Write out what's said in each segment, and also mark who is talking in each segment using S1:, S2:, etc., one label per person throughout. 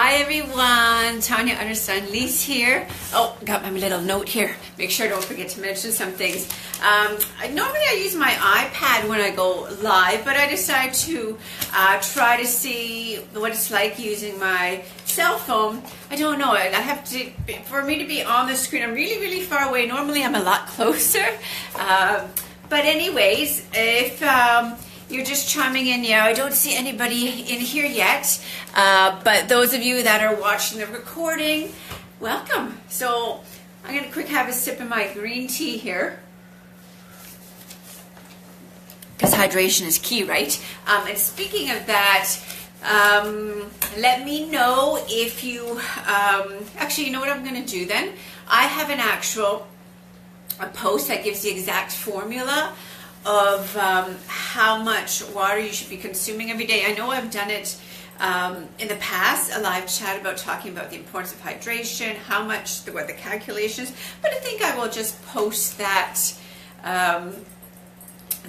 S1: Hi everyone, Tanya Otterstein-Liehs here. Oh, got my little note here. Make sure I don't forget to mention some things. Normally I use my iPad when I go live, but I decided to try to see what it's like using my cell phone. I don't know, I have to, for me to be on the screen, I'm really far away. Normally I'm a lot closer. But anyways, if you're just chiming in, yeah, I don't see anybody in here yet, but those of you that are watching the recording, welcome. So I'm going to quick have a sip of my green tea here, because hydration is key, right? And speaking of that, let me know if you, actually, you know what I'm going to do then? I have a post that gives the exact formula of how much water you should be consuming every day. I know I've done it in the past, a live chat about talking about the importance of hydration, how much, what the calculations, but I think I will just post that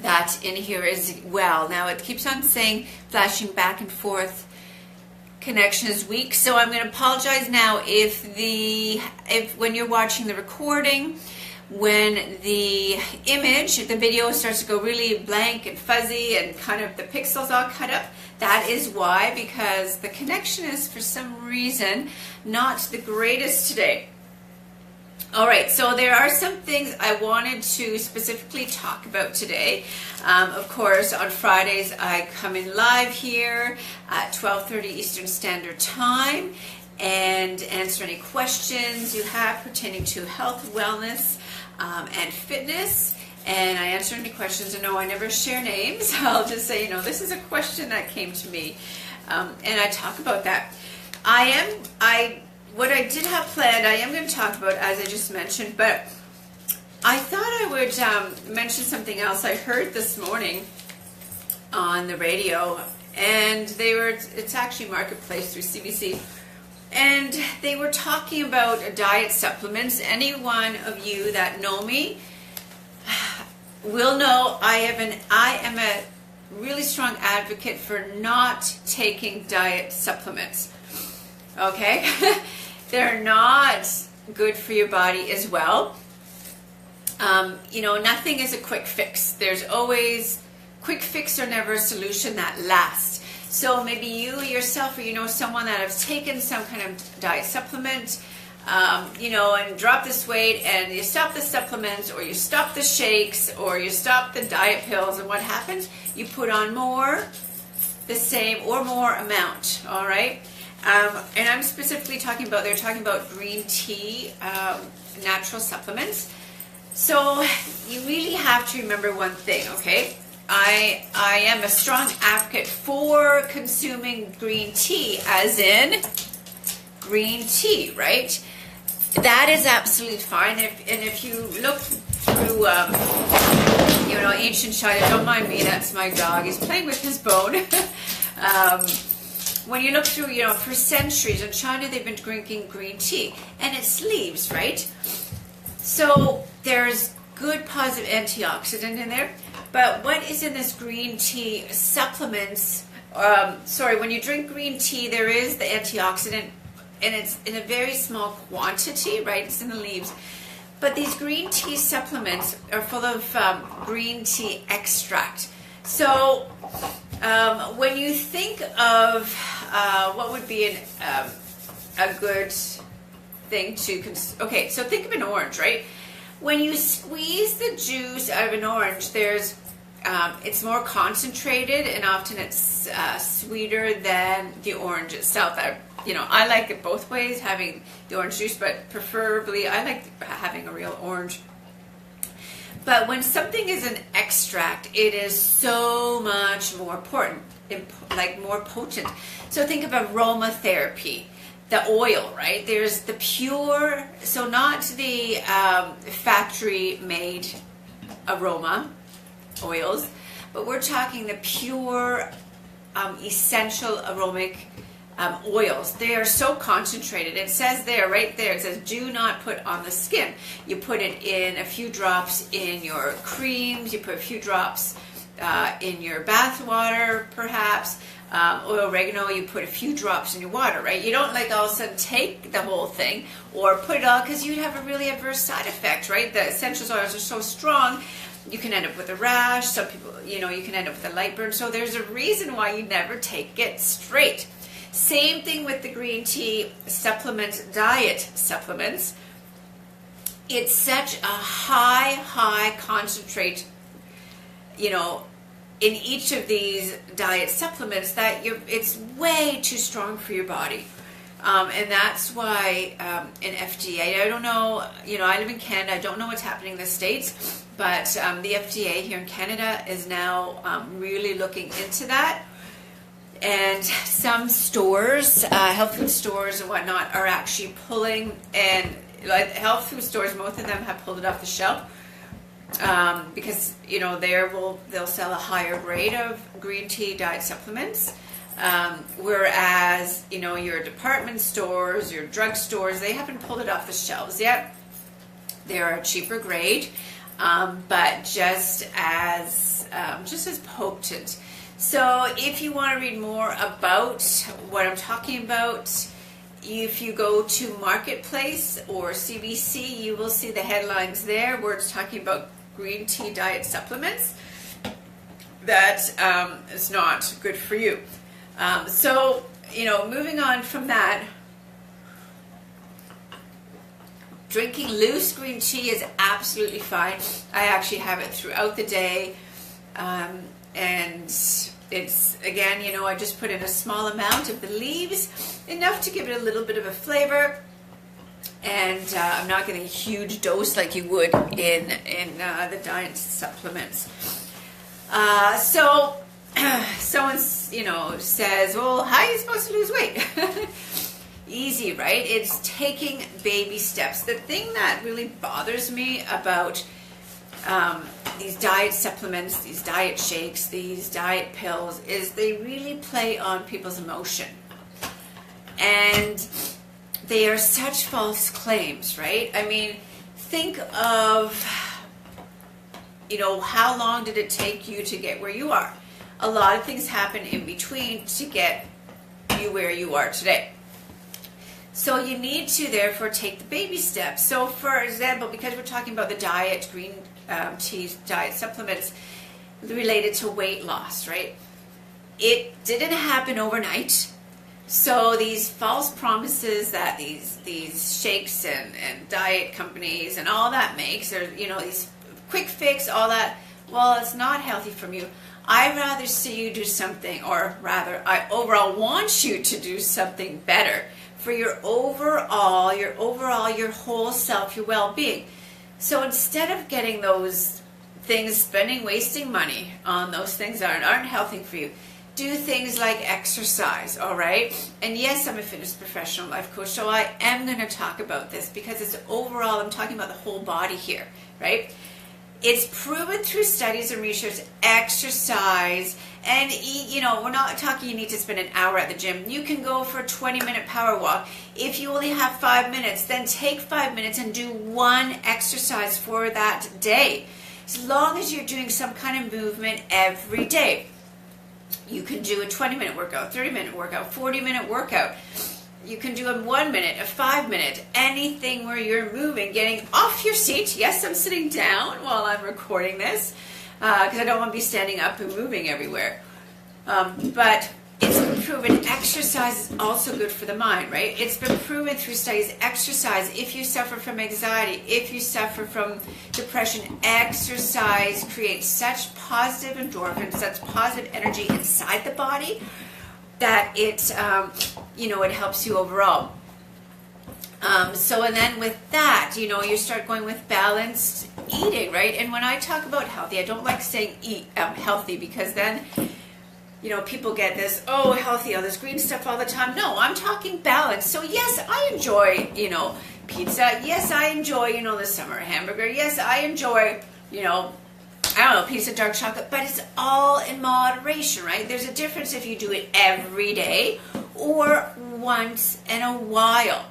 S1: that in here as well. Now it keeps on saying, flashing back and forth, connection is weak, so I'm going to apologize now if when you're watching the recording, when the image, the video starts to go really blank and fuzzy and kind of the pixels all cut up, that is why, because the connection is for some reason not the greatest today. Alright, so there are some things I wanted to specifically talk about today. Of course, on Fridays I come in live here at 12:30 Eastern Standard Time and answer any questions you have pertaining to health, wellness, and fitness, and I answer any questions. And no, I never share names. I'll just say, you know, this is a question that came to me, and I talk about that. What I did have planned, I am going to talk about, as I just mentioned, but I thought I would mention something else I heard this morning on the radio, and it's actually Marketplace through CBC. And they were talking about diet supplements. Any one of you that know me will know I am a really strong advocate for not taking diet supplements. Okay? They're not good for your body as well. You know, nothing is a quick fix. There's always, quick fix are never a solution that lasts. So maybe you yourself, or you know someone that has taken some kind of diet supplement, you know, and dropped this weight, and you stop the supplements, or you stop the shakes, or you stop the diet pills, and what happens? You put on more, the same or more amount, all right? And I'm specifically talking about, they're talking about green tea, natural supplements. So you really have to remember one thing, okay? I am a strong advocate for consuming green tea, as in green tea, right? That is absolutely fine. And if you look through, you know, ancient China, don't mind me, that's my dog. He's playing with his bone. When you look through, you know, for centuries in China, they've been drinking green tea, and it's leaves, right? So there's good positive antioxidant in there. But what is in this green tea supplements, when you drink green tea, there is the antioxidant, and it's in a very small quantity, right? It's in the leaves. But these green tea supplements are full of green tea extract. So when you think of what would be a good thing to consume, okay, so think of an orange, right? When you squeeze the juice out of an orange, it's more concentrated, and often it's sweeter than the orange itself. I like it both ways, having the orange juice, but preferably I like having a real orange. But when something is an extract, it is so much more important, like more potent. So think of aromatherapy. The oil, right? There's the pure, so not the factory-made aroma oils, but we're talking the pure, essential aromatic oils. They are so concentrated. It says there, right there, it says do not put on the skin. You put it in a few drops in your creams, you put a few drops in your bath water, perhaps, oregano, you put a few drops in your water, right? You don't like all of a sudden take the whole thing or put it all, because you'd have a really adverse side effect, right? The essential oils are so strong, you can end up with a rash. Some people, you can end up with a light burn. So there's a reason why you never take it straight. Same thing with the green tea supplement, diet supplements. It's such a high concentrate, in each of these diet supplements that it's way too strong for your body. And that's why an FDA, I don't know, I live in Canada, I don't know what's happening in the States, but the FDA here in Canada is now really looking into that. And some stores, health food stores and whatnot, are actually pulling, and like health food stores, most of them have pulled it off the shelf. Because they'll sell a higher grade of green tea diet supplements, whereas your department stores, your drug stores, they haven't pulled it off the shelves yet. They're a cheaper grade, but just as potent. So if you want to read more about what I'm talking about, if you go to Marketplace or CBC, you will see the headlines there where it's talking about green tea diet supplements that is not good for you. So moving on from that, drinking loose green tea is absolutely fine. I actually have it throughout the day, and it's, again, I just put in a small amount of the leaves, enough to give it a little bit of a flavor. And I'm not getting a huge dose like you would in the diet supplements. So someone says, well, how are you supposed to lose weight? Easy, right? It's taking baby steps. The thing that really bothers me about these diet supplements, these diet shakes, these diet pills, is they really play on people's emotion. And they are such false claims, right? I mean, think of, how long did it take you to get where you are? A lot of things happen in between to get you where you are today. So you need to, therefore, take the baby steps. So, for example, because we're talking about the diet, green tea diet supplements related to weight loss, right? It didn't happen overnight. So these false promises that these shakes and diet companies and all that makes, or these quick fix, all that, well, it's not healthy for you. I'd rather see you do something, or rather, I overall want you to do something better for your overall, your whole self, your well-being. So instead of getting those things, wasting money on those things that aren't healthy for you, do things like exercise, all right? And yes, I'm a fitness professional life coach, so I am going to talk about this because it's overall, I'm talking about the whole body here, right? It's proven through studies and research, exercise, and we're not talking you need to spend an hour at the gym. You can go for a 20-minute power walk. If you only have 5 minutes, then take 5 minutes and do one exercise for that day. As long as you're doing some kind of movement every day. You can do a 20-minute workout, 30-minute workout, 40-minute workout. You can do a 1 minute, a 5 minute, anything where you're moving, getting off your seat. Yes, I'm sitting down while I'm recording this because I don't want to be standing up and moving everywhere. But it's been proven exercise is also good for the mind, right? It's been proven through studies, exercise, if you suffer from anxiety, if you suffer from depression, exercise creates such positive endorphins, such positive energy inside the body that it, it helps you overall. So, and then with that, you start going with balanced eating, right? And when I talk about healthy, I don't like saying eat healthy because then, people get this, healthy, all this green stuff all the time. No, I'm talking balance. So yes, I enjoy, pizza. Yes, I enjoy, the summer hamburger. Yes, I enjoy, a piece of dark chocolate, but it's all in moderation, right? There's a difference if you do it every day or once in a while.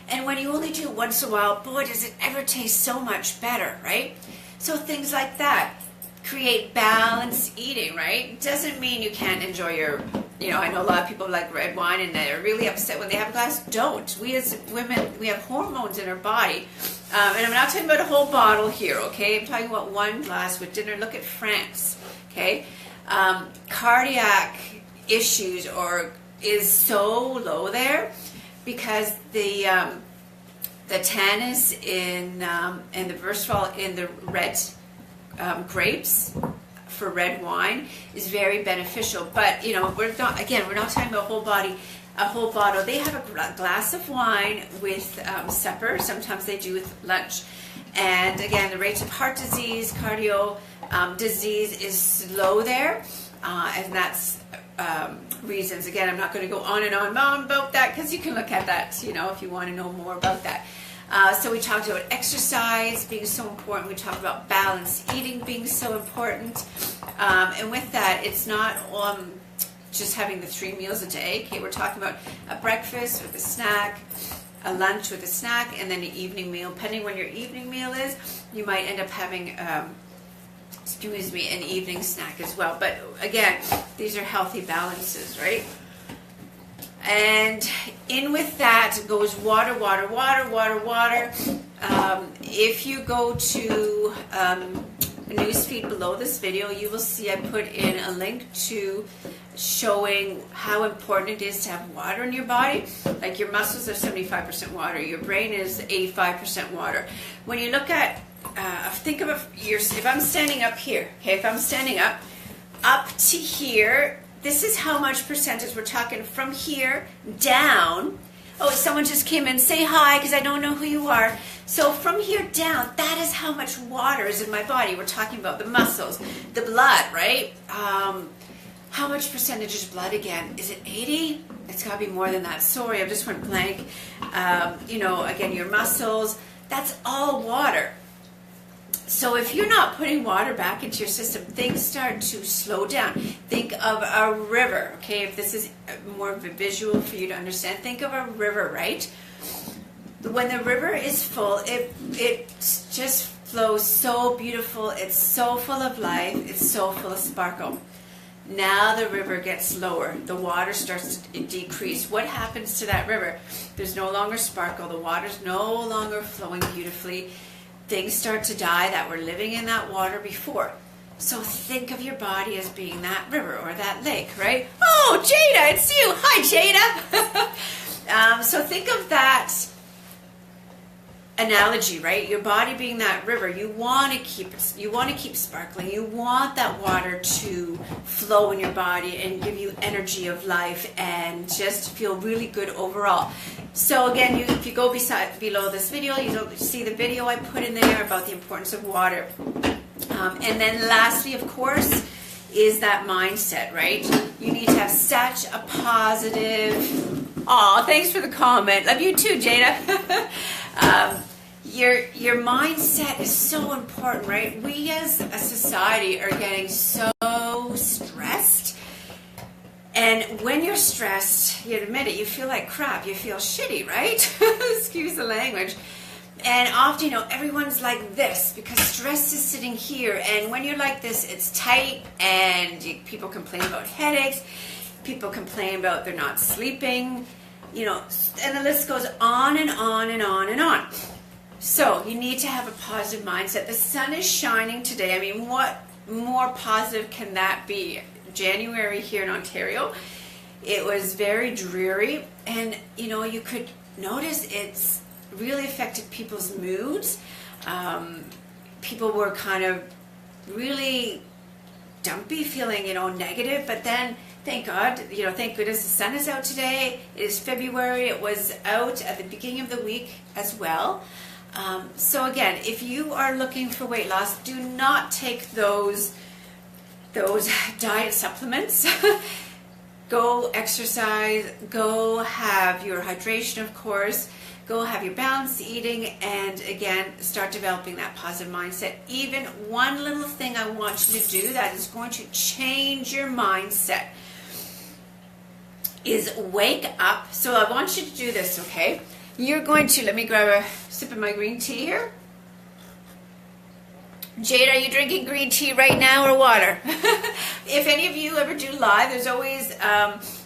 S1: And when you only do it once in a while, boy, does it ever taste so much better, right? So things like that. Create balanced eating, right? Doesn't mean you can't enjoy your You know, I know a lot of people like red wine and they're really upset when they have a glass. Don't. We as women, we have hormones in our body. And I'm not talking about a whole bottle here, okay? I'm talking about one glass with dinner. Look at France, okay? Cardiac issues is so low there because the tannins and the resveratrol in the red grapes for red wine is very beneficial. But you know, we're not talking about a whole bottle. They have a glass of wine with supper. Sometimes they do with lunch. And again, the rates of heart disease, cardio disease is low there, and that's reasons. Again, I'm not going to go on and on about that because you can look at that, you know, if you want to know more about that. So we talked about exercise being so important. We talked about balanced eating being so important. And with that, it's not just having the 3 meals a day. Okay, we're talking about a breakfast with a snack, a lunch with a snack, and then an evening meal. Depending when your evening meal is, you might end up having an evening snack as well. But again, these are healthy balances, right? And in with that goes water. If you go to the newsfeed below this video, you will see I put in a link to showing how important it is to have water in your body. Like your muscles are 75% water, your brain is 85% water. When you look at, think of if I'm standing up here, okay, if I'm standing up to here, this is how much percentage we're talking from here down. Oh, someone just came in. Say hi because I don't know who you are. So from here down, that is how much water is in my body. We're talking about the muscles, the blood, right? How much percentage is blood again? Is it 80? It's got to be more than that. Sorry, I just went blank. You know, again, your muscles, that's all water. So if you're not putting water back into your system, things start to slow down. Think of a river, okay? If this is more of a visual for you to understand, think of a river, right? When the river is full, it just flows so beautiful. It's so full of life. It's so full of sparkle. Now the river gets lower. The water starts to decrease. What happens to that river? There's no longer sparkle. The water's no longer flowing beautifully. Things start to die that were living in that water before. So think of your body as being that river or that lake, right? Oh, Jada, it's you. Hi, Jada. So think of that analogy, right? Your body being that river. You want to keep sparkling. You want that water to flow in your body and give you energy of life and just feel really good overall. So again, if you go below this video, you'll see the video I put in there about the importance of water. And then lastly, of course, is that mindset, right? You need to have such a positive... Aw, thanks for the comment. Love you too, Jada. Your mindset is so important, right? We as a society are getting so stressed. And when you're stressed, you admit it, you feel like crap. You feel shitty, right? Excuse the language. And often, you know, everyone's like this because stress is sitting here. And when you're like this, it's tight and people complain about headaches. People complain about they're not sleeping, you know, and the list goes on and on and on and on. So you need to have a positive mindset. The sun is shining today. I mean, what more positive can that be? January here in Ontario, it was very dreary, and you know, you could notice it's really affected people's moods. People were kind of really dumpy, feeling, you know, negative, but then thank God, you know, thank goodness the sun is out today. It is February. It was out at the beginning of the week as well. So again, if you are looking for weight loss, do not take those diet supplements. Go exercise, go have your hydration, of course, go have your balanced eating, and again, start developing that positive mindset. Even one little thing I want you to do that is going to change your mindset is wake up. So I want you to do this, okay? You're going to, let me grab a sip of my green tea here. Jade, are you drinking green tea right now or water? If any of you ever do live, there's always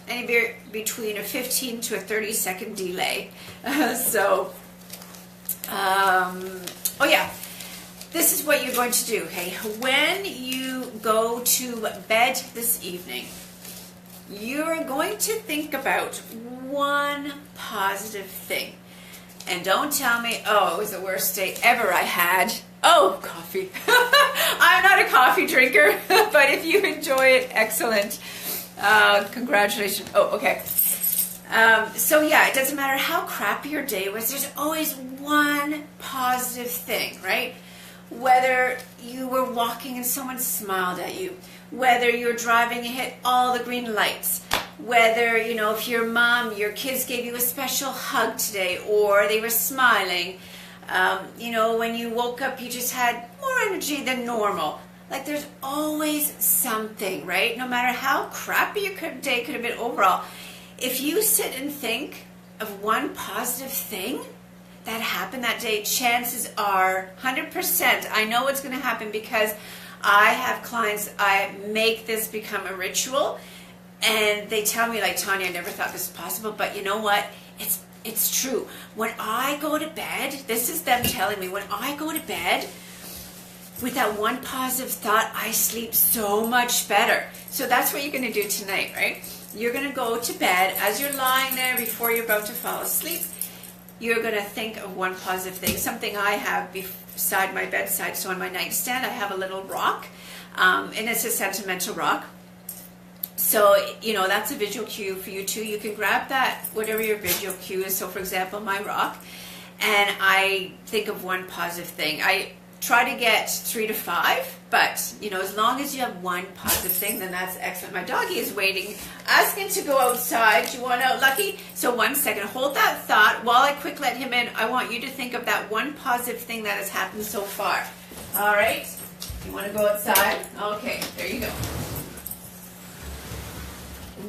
S1: anywhere between a 15 to a 30-second delay. Oh yeah, this is what you're going to do, okay? When you go to bed this evening, you're going to think about one positive thing. And don't tell me, oh, it was the worst day ever I had. Oh, coffee. I'm not a coffee drinker, but if you enjoy it, excellent. Congratulations. Oh, okay. So yeah, it doesn't matter how crappy your day was, there's always one positive thing, right? Whether you were walking and someone smiled at you, whether you're driving and hit all the green lights, whether, you know, if your mom, your kids gave you a special hug today, or they were smiling, you know, when you woke up, you just had more energy than normal. Like, there's always something, right? No matter how crappy your day could have been overall, if you sit and think of one positive thing that happened that day, chances are 100%, I know what's going to happen because I have clients, I make this become a ritual, and they tell me, like, Tanya, I never thought this was possible, but you know what? It's true. When I go to bed, this is them telling me, when I go to bed with that one positive thought, I sleep so much better. So that's what you're going to do tonight, right? You're going to go to bed, as you're lying there before you're about to fall asleep, you're going to think of one positive thing, something I have beside my bedside. So on my nightstand, I have a little rock, and it's a sentimental rock. So, you know, that's a visual cue for you too. You can grab that, whatever your visual cue is. So, for example, my rock, and I think of one positive thing. I try to get 3 to 5, but, you know, as long as you have one positive thing, then that's excellent. My doggy is waiting, asking to go outside. Do you want out, Lucky? So 1 second, hold that thought. While I quick let him in, I want you to think of that one positive thing that has happened so far. All right? You want to go outside? Okay, there you go.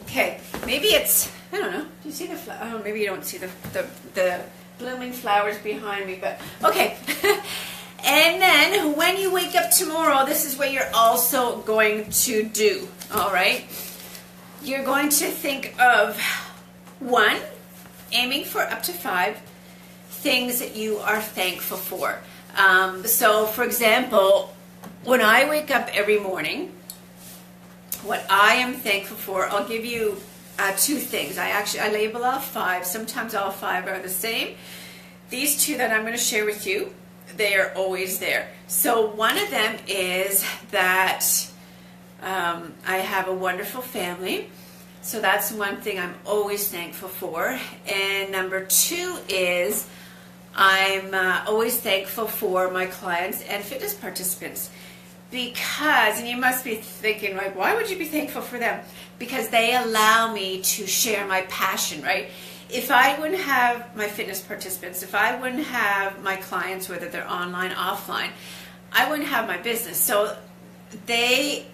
S1: Okay, maybe it's, I don't know, do you see the oh, maybe you don't see the blooming flowers behind me, but okay. And then when you wake up tomorrow, this is what you're also going to do, all right? You're going to think of 1, aiming for up to 5 things that you are thankful for. So, for example, when I wake up every morning, what I am thankful for, I'll give you 2 things. I label all 5. Sometimes all 5 are the same. These 2 that I'm going to share with you, they are always there. So one of them is that I have a wonderful family. So that's one thing I'm always thankful for. And number 2 is I'm always thankful for my clients and fitness participants. Because, and you must be thinking, like, why would you be thankful for them? Because they allow me to share my passion, right? If I wouldn't have my fitness participants, if I wouldn't have my clients, whether they're online, offline, I wouldn't have my business. So they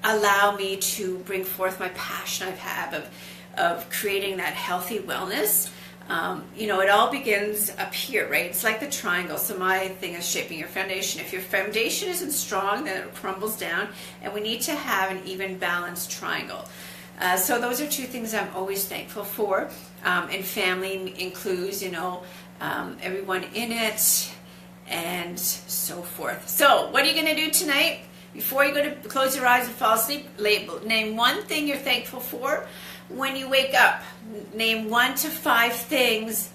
S1: allow me to bring forth my passion I have of creating that healthy wellness. You know, it all begins up here, right? It's like the triangle. So my thing is shaping your foundation. If your foundation isn't strong, then it crumbles down, and we need to have an even balanced triangle. So those are 2 things I'm always thankful for. And family includes, you know, everyone in it and so forth. So what are you going to do tonight? Before you go to close your eyes and fall asleep, name 1 thing you're thankful for. When you wake up, name 1 to 5 things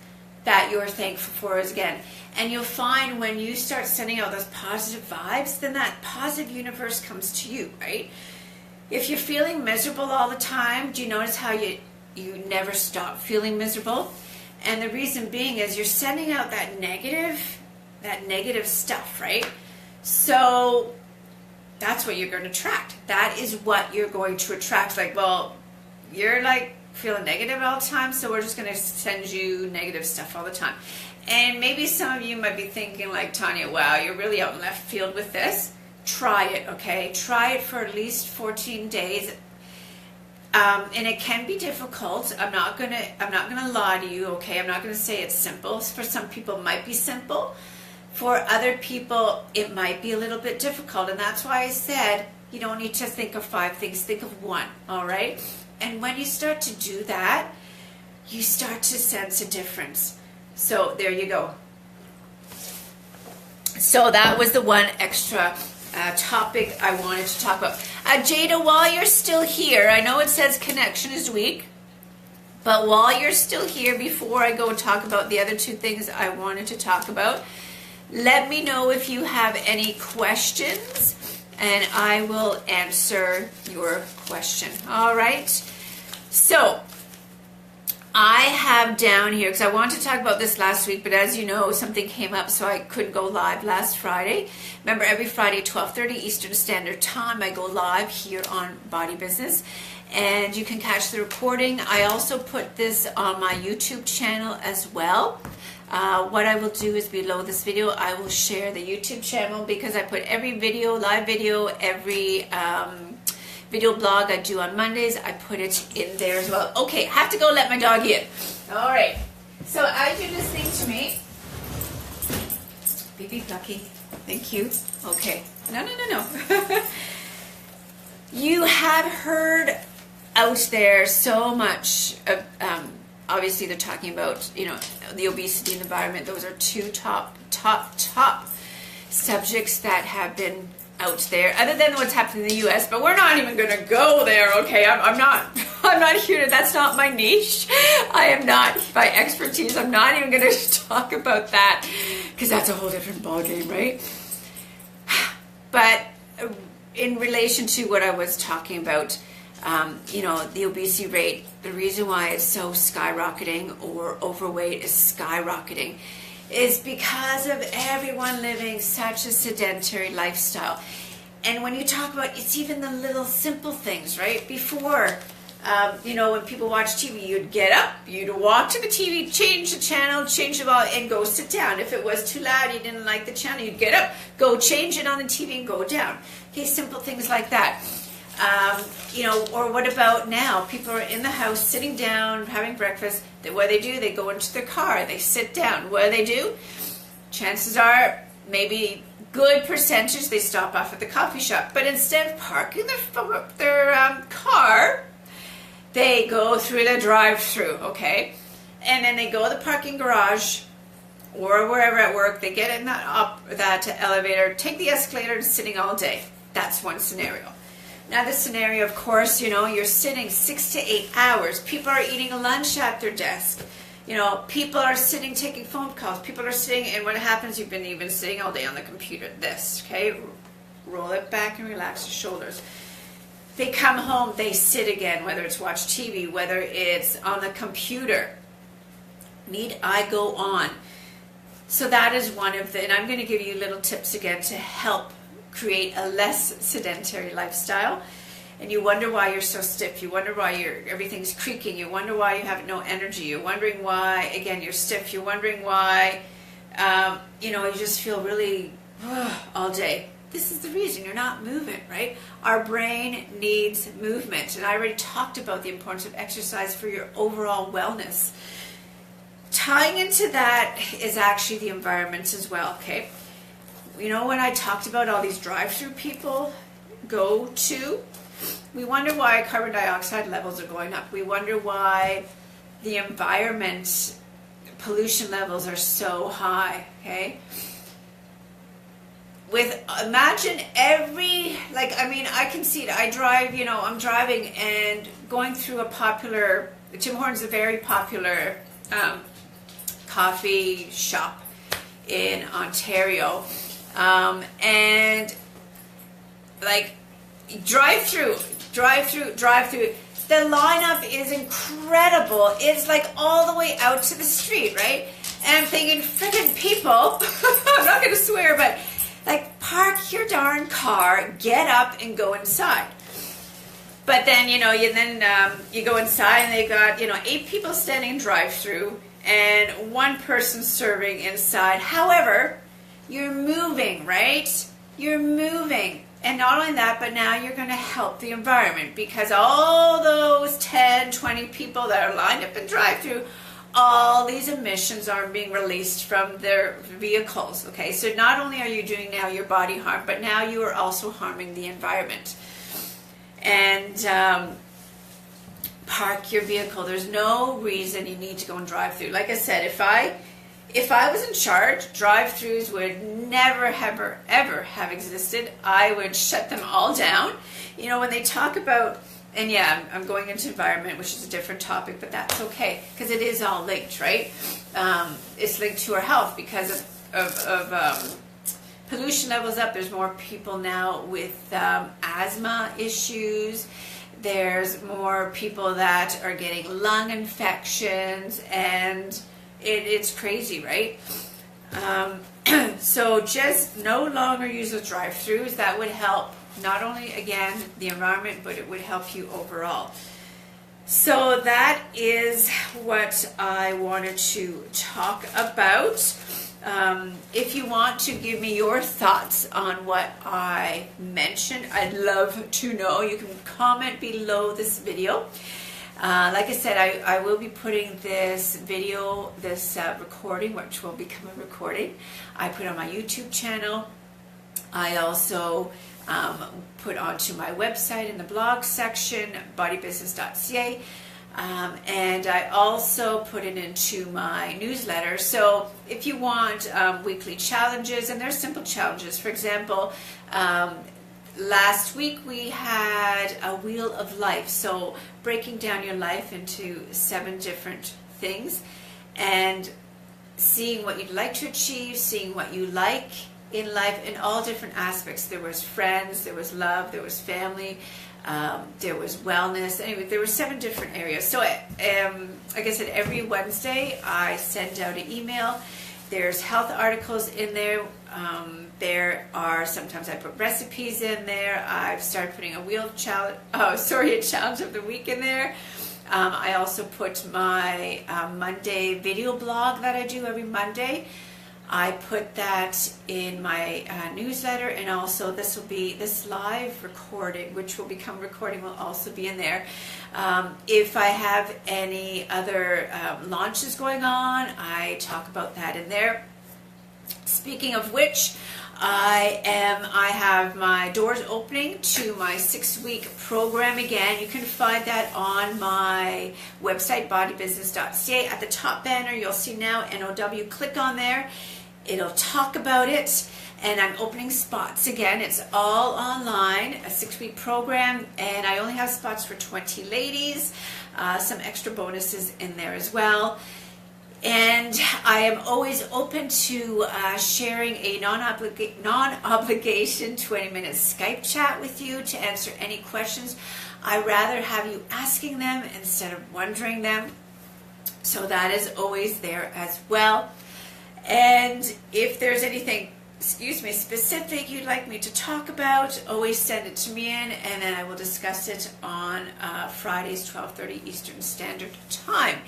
S1: that you're thankful for again. And you'll find when you start sending out those positive vibes, then that positive universe comes to you, right? If you're feeling miserable all the time, do you notice how you never stop feeling miserable? And the reason being is you're sending out that negative stuff, right? So that's what you're going to attract. That is what you're going to attract. Like, well, you're like feeling negative all the time, so we're just going to send you negative stuff all the time. And maybe some of you might be thinking, like, Tanya, wow, you're really out in left field with this. Try it, okay? Try it for at least 14 days. And it can be difficult. I'm not gonna lie to you, okay? I'm not gonna say it's simple. For some people, it might be simple. For other people, it might be a little bit difficult. And that's why I said you don't need to think of 5 things, think of 1, all right? And when you start to do that, you start to sense a difference. So there you go. So that was the one extra topic I wanted to talk about. Jada, while you're still here, I know it says connection is weak, but while you're still here, before I go and talk about the other 2 things I wanted to talk about, let me know if you have any questions, and I will answer your question. All right. So I have down here, because I wanted to talk about this last week, but as you know, something came up, so I couldn't go live last Friday. Remember, every Friday, 12:30 Eastern Standard Time, I go live here on Body Business, and you can catch the recording. I also put this on my YouTube channel as well. What I will do is below this video, I will share the YouTube channel, because I put every video, live video, every video blog I do on Mondays, I put it in there as well. Okay, have to go let my dog in. All right. So as you're listening to me, baby Plucky, thank you. Okay. No. You have heard out there so much of, obviously they're talking about, the obesity and environment. Those are 2 top subjects that have been out there, other than what's happening in the U.S., but we're not even going to go there, okay? I'm not here to, that's not my niche. I am not, by expertise, I'm not even going to talk about that, because that's a whole different ballgame, right? But in relation to what I was talking about, the obesity rate, the reason why it's so skyrocketing, or overweight is skyrocketing, is because of everyone living such a sedentary lifestyle. And when you talk about, it's even the little simple things, right? Before, when people watch TV, you'd get up, you'd walk to the TV, change the channel, change the volume, and go sit down. If it was too loud, you didn't like the channel, you'd get up, go change it on the TV, and go down. Okay, simple things like that. Or what about now? People are in the house, sitting down, having breakfast. What do? They go into their car, they sit down. What do? Chances are, maybe good percentage, they stop off at the coffee shop. But instead of parking their car, they go through the drive-through, okay? And then they go to the parking garage or wherever at work. They get in that elevator, take the escalator, and sitting all day. That's one scenario. Another scenario, of course, you're sitting 6 to 8 hours. People are eating a lunch at their desk. People are sitting taking phone calls. People are sitting, and what happens, you've been sitting all day on the computer. This, okay? Roll it back and relax your shoulders. They come home, they sit again, whether it's watch TV, whether it's on the computer. Need I go on? So that is one of the, and I'm going to give you little tips again to help create a less sedentary lifestyle. And you wonder why you're so stiff, you wonder why everything's creaking, you wonder why you have no energy, you're wondering why, again, you're stiff, you're wondering why, you just feel really all day. This is the reason you're not moving, right? Our brain needs movement, and I already talked about the importance of exercise for your overall wellness. Tying into that is actually the environment as well, okay? When I talked about all these drive-through people go to, we wonder why carbon dioxide levels are going up. We wonder why the environment pollution levels are so high, okay? Imagine I can see it. I drive, I'm driving and going through Tim Hortons is a very popular coffee shop in Ontario. And drive through. The lineup is incredible. It's all the way out to the street, right? And I'm thinking, friggin' people, I'm not going to swear, but park your darn car, get up and go inside. But then, you go inside and they got, 8 people standing in drive-through and 1 person serving inside. However, you're moving, right? You're moving. And not only that, but now you're going to help the environment, because all those 10, 20 people that are lined up in drive-through all these emissions are being released from their vehicles. Okay, so not only are you doing now your body harm, but now you are also harming the environment. And park your vehicle. There's no reason you need to go and drive through. Like I said, if I was in charge, drive-throughs would never, ever have existed. I would shut them all down. You know, when they talk about, and yeah, I'm going into environment, which is a different topic, but that's okay, because it is all linked, right? It's linked to our health because of pollution levels up. There's more people now with asthma issues. There's more people that are getting lung infections, and it's crazy, right? So just no longer use those drive-thrus. That would help not only, again, the environment, but it would help you overall. So that is what I wanted to talk about. If you want to give me your thoughts on what I mentioned, I'd love to know. You can comment below this video. Like I said, I will be putting this video, this recording, which will become a recording, I put on my YouTube channel. I also put onto my website in the blog section, bodybusiness.ca. And I also put it into my newsletter. So if you want weekly challenges, and they're simple challenges. For example, last week we had a wheel of life. So breaking down your life into 7 different things and seeing what you'd like to achieve, seeing what you like in life in all different aspects. There was friends, there was love, there was family, there was wellness. Anyway, there were 7 different areas. So like I said, every Wednesday I send out an email. There's health articles in there. There are, sometimes I put recipes in there. I've started putting a a challenge of the week in there. I also put my Monday video blog that I do every Monday. I put that in my newsletter, and also this live recording, which will become recording, will also be in there. If I have any other launches going on, I talk about that in there. Speaking of which, I have my doors opening to my 6-week program again. You can find that on my website, bodybusiness.ca. At the top banner, you'll see now NOW. Click on there. It'll talk about it, and I'm opening spots again. It's all online, a 6-week program, and I only have spots for 20 ladies, some extra bonuses in there as well. And I am always open to sharing a non-obligation 20-minute Skype chat with you to answer any questions. I rather have you asking them instead of wondering them. So that is always there as well. And if there's anything, specific you'd like me to talk about, always send it to me and then I will discuss it on Fridays, 12:30 Eastern Standard Time.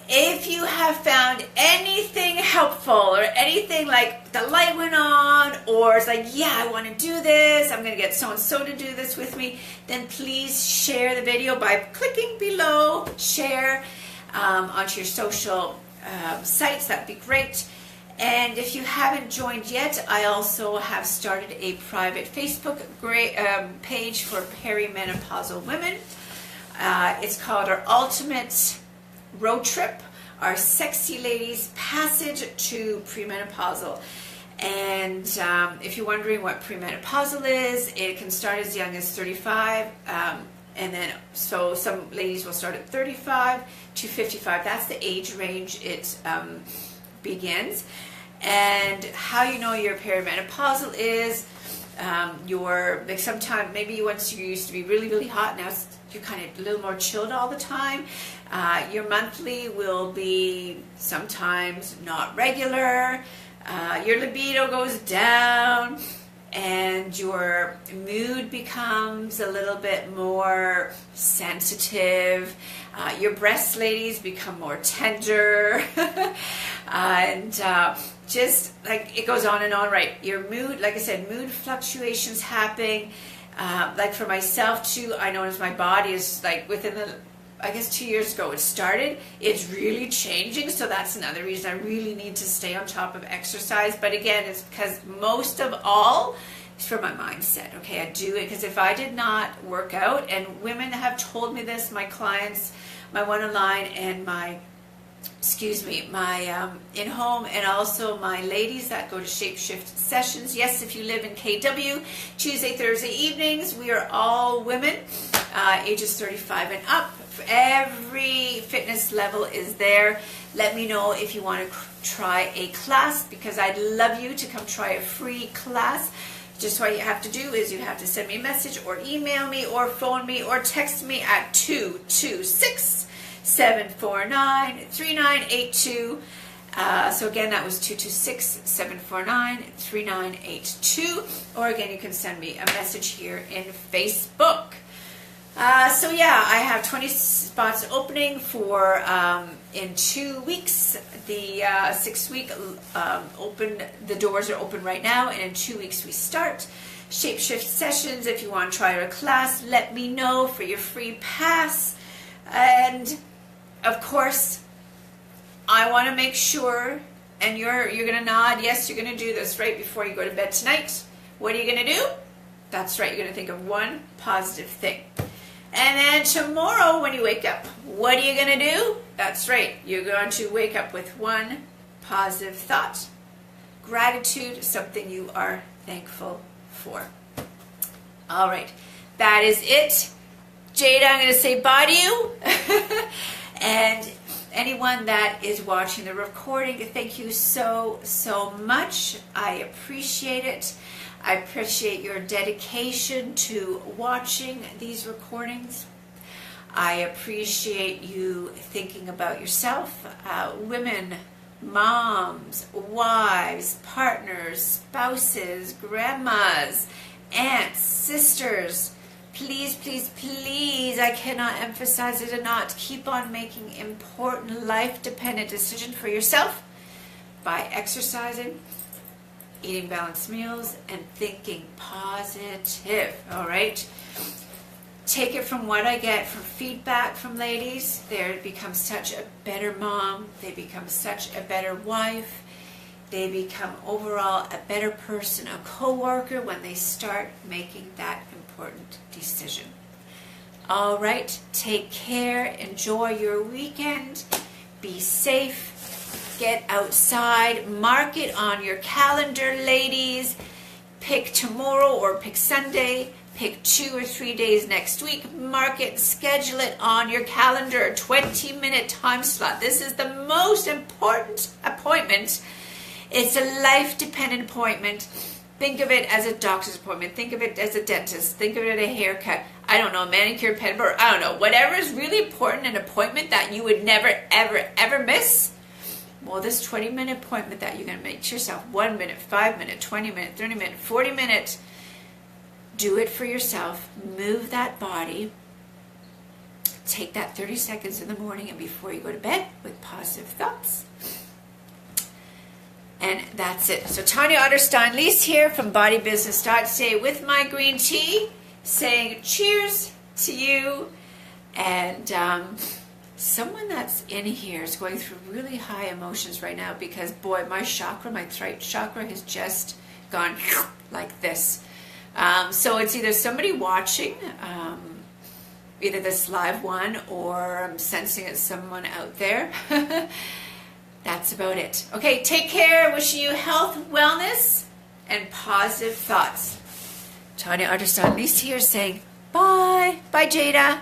S1: If you have found anything helpful or anything like the light went on, or it's like, yeah, I want to do this, I'm going to get so-and-so to do this with me, then please share the video by clicking below, share onto your social sites. That'd be great. And if you haven't joined yet, I also have started a private Facebook page for perimenopausal women. It's called Our Ultimate Road Trip, Our Sexy Ladies Passage to Premenopausal. And if you're wondering what premenopausal is, it can start as young as 35, and then so some ladies will start at 35 to 55. That's the age range it begins. And how you know you're perimenopausal is like sometimes maybe once you used to be really, really hot, now you're kind of a little more chilled all the time. Your monthly will be sometimes not regular. Your libido goes down, and your mood becomes a little bit more sensitive. Your breasts, ladies, become more tender. And just like it goes on and on, right? Your mood, like I said, mood fluctuations happen. Like for myself too, I notice my body is like within I guess 2 years ago it started. It's really changing, so that's another reason I really need to stay on top of exercise. But again, it's because most of all, it's for my mindset. Okay, I do it because if I did not work out, and women have told me this, my clients, my one-on-line and my in-home, and also my ladies that go to Shapeshift sessions. Yes, if you live in KW, Tuesday, Thursday evenings, we are all women, ages 35 and up. Every fitness level is there. Let me know if you want to try a class, because I'd love you to come try a free class. Just what you have to do is you have to send me a message or email me or phone me or text me at 226-749-3982. So again, that was 226-749-3982. Or again, you can send me a message here in Facebook. So yeah, I have 20 spots opening for in 2 weeks. The 6-week the doors are open right now, and in 2 weeks we start. Shapeshift sessions. If you want to try a class, let me know for your free pass. And of course, I want to make sure, and you're going to nod, yes, you're going to do this right before you go to bed tonight. What are you going to do? That's right, you're going to think of one positive thing. And then tomorrow when you wake up, what are you going to do? That's right, you're going to wake up with one positive thought. Gratitude, something you are thankful for. All right, that is it. Jada, I'm going to say bye to you. And anyone that is watching the recording, thank you so, so much. I appreciate it. I appreciate your dedication to watching these recordings. I appreciate you thinking about yourself. Women, moms, wives, partners, spouses, grandmas, aunts, sisters. Please, please, please, I cannot emphasize it enough. Keep on making important life-dependent decisions for yourself by exercising, eating balanced meals, and thinking positive, all right? Take it from what I get from feedback from ladies. They become such a better mom. They become such a better wife. They become overall a better person, a co-worker, when they start making that important decision. All right, take care. Enjoy your weekend. Be safe. Get outside. Mark it on your calendar, ladies. Pick tomorrow or pick Sunday. Pick 2 or 3 days next week. Mark it. Schedule it on your calendar. 20-minute time slot. This is the most important appointment. It's a life-dependent appointment. Think of it as a doctor's appointment. Think of it as a dentist. Think of it as a haircut. I don't know, a manicure, pedicure, I don't know. Whatever is really important, an appointment that you would never, ever, ever miss. Well, this 20-minute appointment that you're going to make to yourself, 1 minute, 5 minute, 20 minute, 30 minute, 40 minute, do it for yourself. Move that body. Take that 30 seconds in the morning and before you go to bed with positive thoughts. And that's it. So Tanya Otterstein-Liehs here from bodybusiness.ca with my green tea, saying cheers to you. And someone that's in here is going through really high emotions right now because, boy, my chakra, my throat chakra has just gone like this. So it's either somebody watching, either this live one, or I'm sensing it's someone out there. That's about it. Okay, take care. Wishing you health, wellness, and positive thoughts. Tanya Otterstein-Liehs here saying bye. Bye, Jada.